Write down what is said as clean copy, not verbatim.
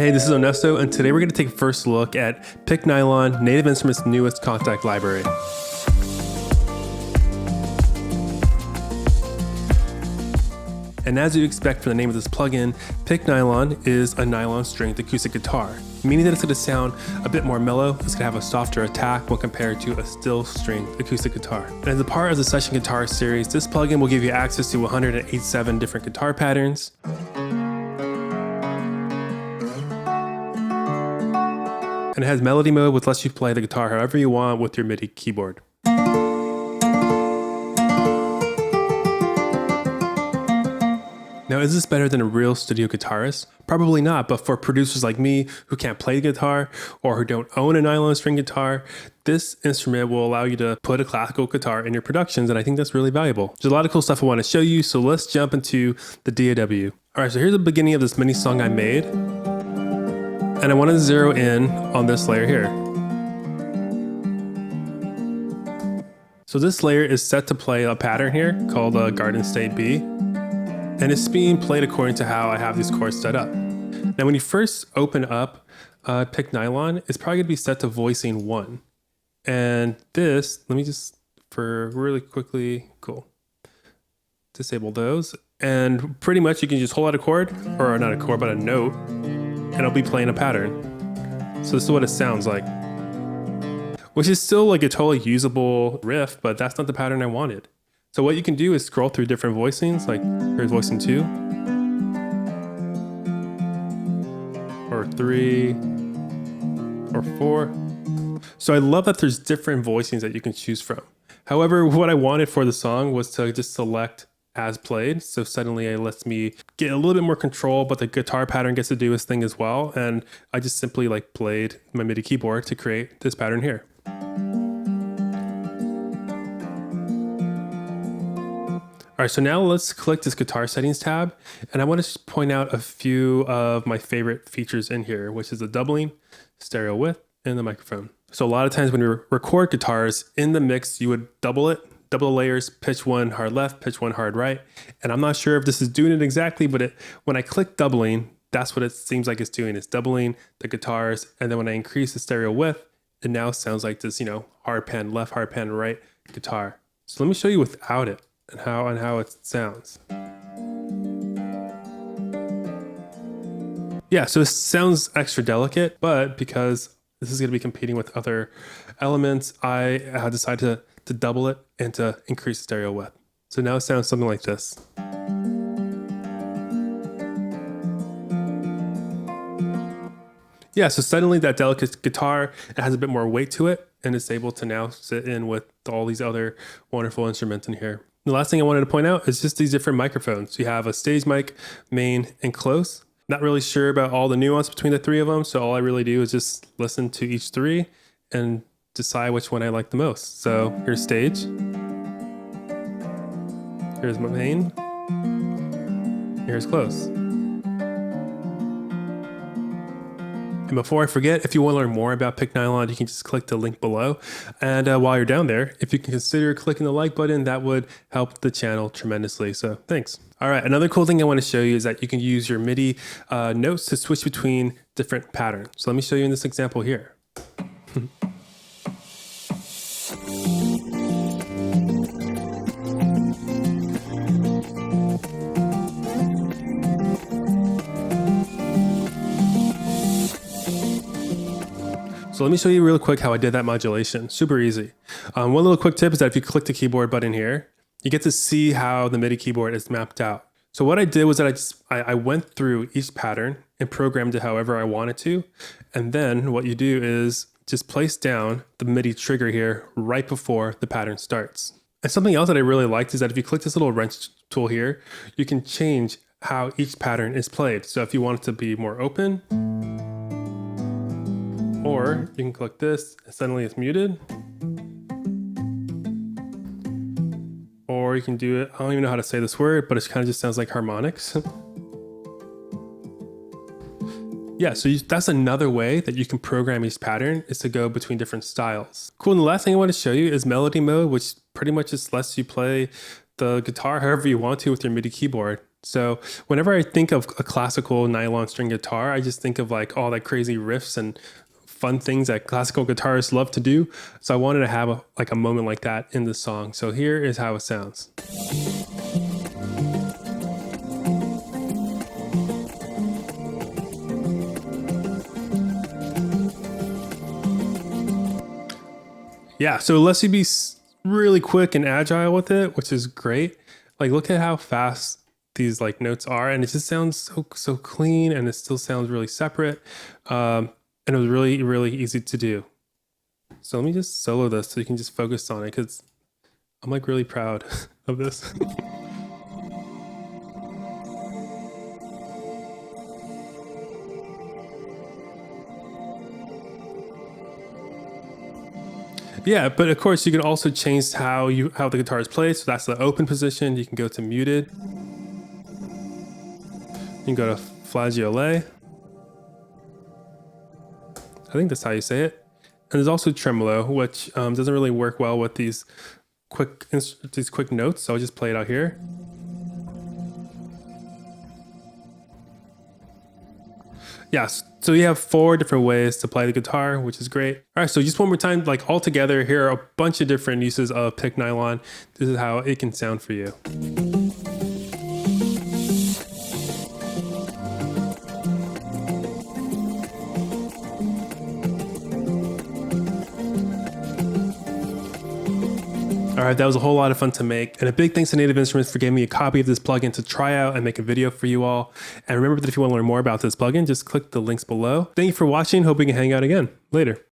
Hey, this is Onesto, and today we're going to take a first look at Pick Nylon, Native Instruments' newest Kontakt Library. And as you expect from the name of this plugin, Pick Nylon is a nylon stringed acoustic guitar, meaning that it's going to sound a bit more mellow. It's going to have a softer attack when compared to a still stringed acoustic guitar. And as a part of the Session Guitarist series, this plugin will give you access to 187 different guitar patterns. And it has melody mode, which lets you play the guitar however you want with your MIDI keyboard. Now, is this better than a real studio guitarist? Probably not, but for producers like me who can't play the guitar or who don't own a nylon string guitar, this instrument will allow you to put a classical guitar in your productions, and I think that's really valuable. There's a lot of cool stuff I want to show you, so let's jump into the DAW. All right, so here's the beginning of this mini song I made. And I want to zero in on this layer here. So this layer is set to play a pattern here called Garden State B. And it's being played according to how I have these chords set up. Now when you first open up Pick Nylon, it's probably going to be set to voicing 1. And this, let me just, for really quickly, cool. Disable those. And pretty much you can just hold out a chord, or not a chord, but a note. And I'll be playing a pattern. So this is what it sounds like. Which is still like a totally usable riff, but that's not the pattern I wanted. So what you can do is scroll through different voicings, like here's voicing 2, or 3, or 4. So I love that there's different voicings that you can choose from. However, what I wanted for the song was to just select as played, so suddenly it lets me get a little bit more control, but the guitar pattern gets to do its thing as well, and I just simply played my MIDI keyboard to create this pattern here. All right, so now let's click this guitar settings tab, and I want to point out a few of my favorite features in here, which is the doubling, stereo width, and the microphone. So a lot of times when we record guitars in the mix, you would double it, double the layers, pitch 1 hard left, pitch 1 hard right. And I'm not sure if this is doing it exactly, but when I click doubling, that's what it seems like it's doing. It's doubling the guitars. And then when I increase the stereo width, it now sounds like this, hard pan left, hard pan right guitar. So let me show you without it and how it sounds. Yeah, so it sounds extra delicate, but because this is going to be competing with other elements, I decided to double it and to increase the stereo width. So now it sounds something like this. Yeah, so suddenly that delicate guitar, it has a bit more weight to it, and it's able to now sit in with all these other wonderful instruments in here. The last thing I wanted to point out is just these different microphones. You have a stage mic, main, and close. Not really sure about all the nuance between the 3 of them, so all I really do is just listen to each 3 and decide which one I like the most. So here's stage, here's my main, here's close. And before I forget, if you want to learn more about Pick Nylon, you can just click the link below. And while you're down there, if you can consider clicking the like button, that would help the channel tremendously. So thanks. All right, another cool thing I want to show you is that you can use your MIDI notes to switch between different patterns. So let me show you in this example here. So let me show you real quick how I did that modulation. Super easy. One little quick tip is that if you click the keyboard button here, you get to see how the MIDI keyboard is mapped out. So what I did was that I went through each pattern and programmed it however I wanted to. And then what you do is just place down the MIDI trigger here right before the pattern starts. And something else that I really liked is that if you click this little wrench tool here, you can change how each pattern is played. So if you want it to be more open, or you can click this and suddenly it's muted. Or you can do it, I don't even know how to say this word, but it kind of just sounds like harmonics. Yeah, so that's another way that you can program each pattern, is to go between different styles. Cool, and the last thing I want to show you is melody mode, which pretty much just lets you play the guitar however you want to with your MIDI keyboard. So whenever I think of a classical nylon string guitar, I just think of like all that crazy riffs and fun things that classical guitarists love to do. So I wanted to have a moment like that in the song. So here is how it sounds. Yeah, so it lets you be really quick and agile with it, which is great. Like, look at how fast these like notes are, and it just sounds so clean, and it still sounds really separate. And it was really easy to do. So let me just solo this so you can just focus on it, because I'm like really proud of this. Yeah, but of course you can also change how the guitar is played. So that's the open position. You can go to muted. You can go to flageolet. I think that's how you say it. And there's also tremolo, which doesn't really work well with these quick notes. So I'll just play it out here. Yes, so you have 4 different ways to play the guitar, which is great. All right, so just one more time, like all together, here are a bunch of different uses of pick nylon. This is how it can sound for you. All right, that was a whole lot of fun to make. And a big thanks to Native Instruments for giving me a copy of this plugin to try out and make a video for you all. And remember that if you want to learn more about this plugin, just click the links below. Thank you for watching. Hope we can hang out again later.